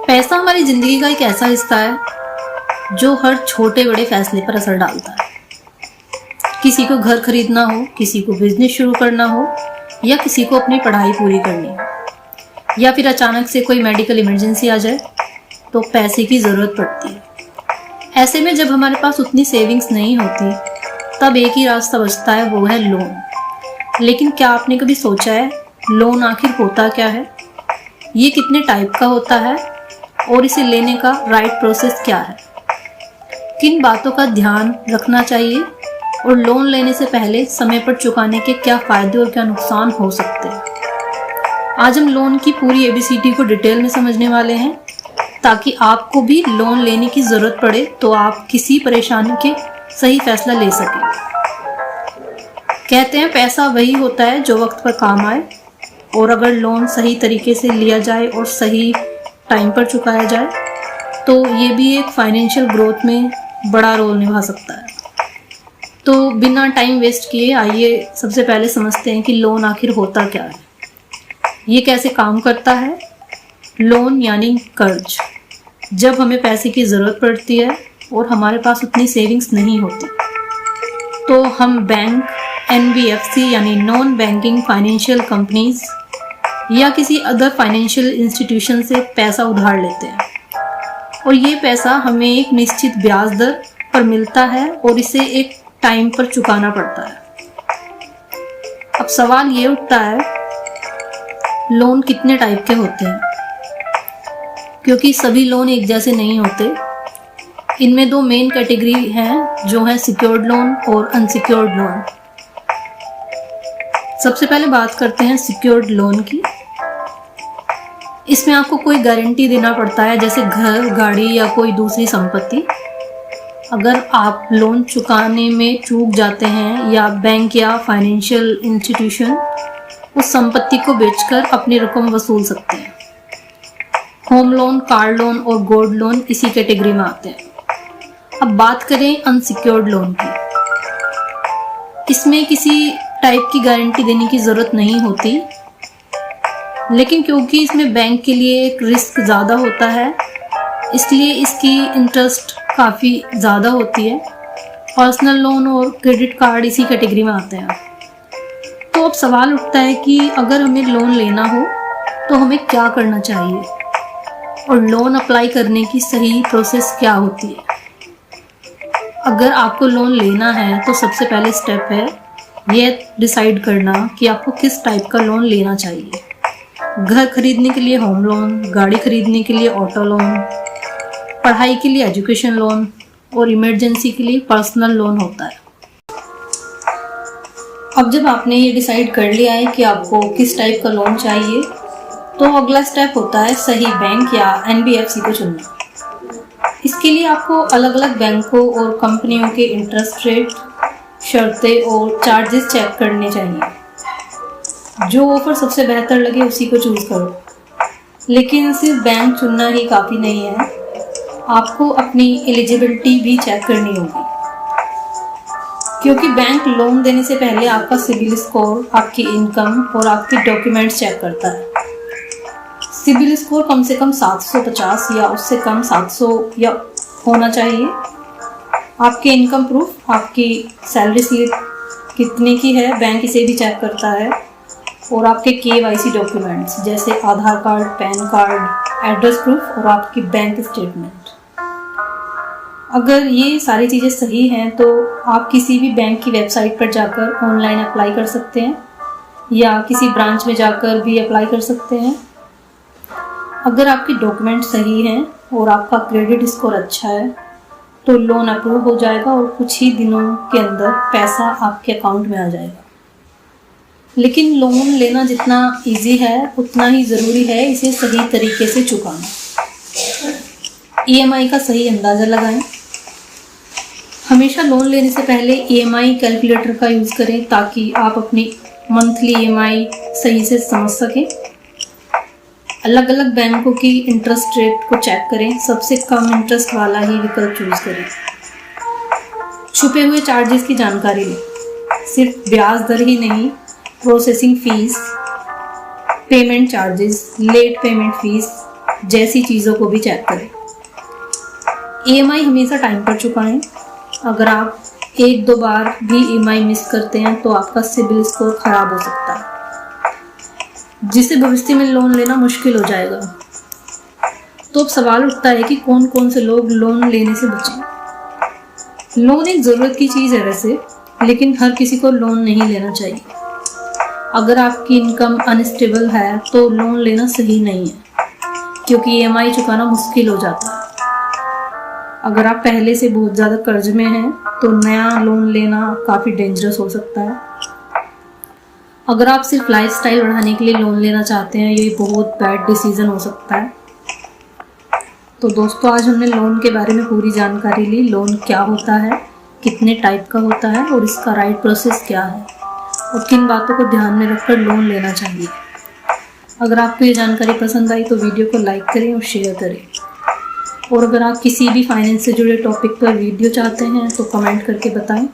पैसा हमारी जिंदगी का एक ऐसा हिस्सा है जो हर छोटे बड़े फैसले पर असर डालता है। किसी को घर खरीदना हो, किसी को बिजनेस शुरू करना हो, या किसी को अपनी पढ़ाई पूरी करनी हो, या फिर अचानक से कोई मेडिकल इमरजेंसी आ जाए तो पैसे की ज़रूरत पड़ती है। ऐसे में जब हमारे पास उतनी सेविंग्स नहीं होती तब एक ही रास्ता बचता है, वो है लोन। लेकिन क्या आपने कभी सोचा है लोन आखिर होता क्या है, ये कितने टाइप का होता है और इसे लेने का राइट प्रोसेस क्या है, किन बातों का ध्यान रखना चाहिए और लोन लेने से पहले समय पर चुकाने के क्या फ़ायदे और क्या नुकसान हो सकते हैं। आज हम लोन की पूरी ABCD को डिटेल में समझने वाले हैं ताकि आपको भी लोन लेने की ज़रूरत पड़े तो आप किसी परेशानी के सही फैसला ले सकें। कहते हैं पैसा वही होता है जो वक्त पर काम आए, और अगर लोन सही तरीके से लिया जाए और सही टाइम पर चुकाया जाए तो ये भी एक फाइनेंशियल ग्रोथ में बड़ा रोल निभा सकता है। तो बिना टाइम वेस्ट किए आइए सबसे पहले समझते हैं कि लोन आखिर होता क्या है, ये कैसे काम करता है। लोन यानी कर्ज, जब हमें पैसे की ज़रूरत पड़ती है और हमारे पास उतनी सेविंग्स नहीं होती तो हम बैंक, NBFC यानी नॉन बैंकिंग फाइनेंशियल कंपनीज या किसी अदर फाइनेंशियल इंस्टीट्यूशन से पैसा उधार लेते हैं, और ये पैसा हमें एक निश्चित ब्याज दर पर मिलता है और इसे एक टाइम पर चुकाना पड़ता है। अब सवाल ये उठता है लोन कितने टाइप के होते हैं, क्योंकि सभी लोन एक जैसे नहीं होते। इनमें दो मेन कैटेगरी हैं जो है सिक्योर्ड लोन और अनसिक्योर्ड लोन। सबसे पहले बात करते हैं सिक्योर्ड लोन की। इसमें आपको कोई गारंटी देना पड़ता है, जैसे घर, गाड़ी या कोई दूसरी संपत्ति। अगर आप लोन चुकाने में चूक जाते हैं या बैंक या फाइनेंशियल इंस्टीट्यूशन उस संपत्ति को बेचकर अपनी रकम वसूल सकते हैं। होम लोन, कार लोन और गोल्ड लोन इसी कैटेगरी में आते हैं। अब बात करें अनसिक्योर्ड लोन की। इसमें किसी टाइप की गारंटी देने की ज़रूरत नहीं होती, लेकिन क्योंकि इसमें बैंक के लिए एक रिस्क ज़्यादा होता है इसलिए इसकी इंटरेस्ट काफ़ी ज़्यादा होती है। पर्सनल लोन और क्रेडिट कार्ड इसी कैटेगरी में आते हैं। तो अब सवाल उठता है कि अगर हमें लोन लेना हो तो हमें क्या करना चाहिए और लोन अप्लाई करने की सही प्रोसेस क्या होती है। अगर आपको लोन लेना है तो सबसे पहले स्टेप है ये डिसाइड करना कि आपको किस टाइप का लोन लेना चाहिए। घर खरीदने के लिए होम लोन, गाड़ी खरीदने के लिए ऑटो लोन, पढ़ाई के लिए एजुकेशन लोन और इमरजेंसी के लिए पर्सनल लोन होता है। अब जब आपने ये डिसाइड कर लिया है कि आपको किस टाइप का लोन चाहिए तो अगला स्टेप होता है सही बैंक या NBFC को चुनना। इसके लिए आपको अलग अलग बैंकों और कंपनियों के इंटरेस्ट रेट, शर्तें और चार्जेस चेक करने चाहिए। जो ऑफर सबसे बेहतर लगे उसी को चूज़ करो। लेकिन सिर्फ बैंक चुनना ही काफ़ी नहीं है, आपको अपनी एलिजिबिलिटी भी चेक करनी होगी, क्योंकि बैंक लोन देने से पहले आपका सिबिल स्कोर, आपकी इनकम और आपके डॉक्यूमेंट्स चेक करता है। सिबिल स्कोर कम से कम 750 या उससे कम 700 या होना चाहिए। आपके इनकम प्रूफ, आपकी सैलरी स्लिप कितने की है, बैंक इसे भी चेक करता है। और आपके KYC डॉक्यूमेंट्स जैसे Aadhaar card, PAN card, address proof और आपकी बैंक स्टेटमेंट। अगर ये सारी चीज़ें सही हैं तो आप किसी भी बैंक की वेबसाइट पर जाकर ऑनलाइन अप्लाई कर सकते हैं या किसी ब्रांच में जाकर भी अप्लाई कर सकते हैं। अगर आपके डॉक्यूमेंट सही हैं और आपका क्रेडिट स्कोर अच्छा है तो लोन अप्रूव हो जाएगा और कुछ ही दिनों के अंदर पैसा आपके अकाउंट में आ जाएगा। लेकिन लोन लेना जितना इजी है उतना ही ज़रूरी है इसे सही तरीके से चुकाना। EMI का सही अंदाज़ा लगाएं। हमेशा लोन लेने से पहले EMI कैलकुलेटर का यूज़ करें ताकि आप अपनी मंथली EMI सही से समझ सकें। अलग अलग बैंकों की इंटरेस्ट रेट को चेक करें, सबसे कम इंटरेस्ट वाला ही विकल्प चूज़ करें। छुपे हुए चार्जेस की जानकारी लें, सिर्फ ब्याज दर ही नहीं, processing fees, payment charges, late payment fees, जैसी चीज़ों को भी चेक करें। EMI हमेशा टाइम पर चुकाएं। अगर आप 1-2 बार भी EMI मिस करते हैं तो आपका सिबिल स्कोर खराब हो सकता है, जिससे भविष्य में लोन लेना मुश्किल हो जाएगा। तो अब सवाल उठता है कि कौन कौन से लोग लोन लेने से बचें। लोन एक ज़रूरत की चीज़ है वैसे, लेकिन हर किसी को लोन नहीं लेना चाहिए। अगर आपकी इनकम अनस्टेबल है तो लोन लेना सही नहीं है, क्योंकि EMI चुकाना मुश्किल हो जाता है। अगर आप पहले से बहुत ज़्यादा कर्ज में हैं तो नया लोन लेना काफ़ी डेंजरस हो सकता है। अगर आप सिर्फ लाइफस्टाइल बढ़ाने के लिए लोन लेना चाहते हैं, ये बहुत बैड डिसीजन हो सकता है। तो दोस्तों, आज हमने लोन के बारे में पूरी जानकारी ली। लोन क्या होता है, कितने टाइप का होता है और इसका राइट प्रोसेस क्या है और किन बातों को ध्यान में रखकर लोन लेना चाहिए। अगर आपको ये जानकारी पसंद आई तो वीडियो को लाइक करें और शेयर करें। और अगर आप किसी भी फाइनेंस से जुड़े टॉपिक पर वीडियो चाहते हैं तो कमेंट करके बताएं।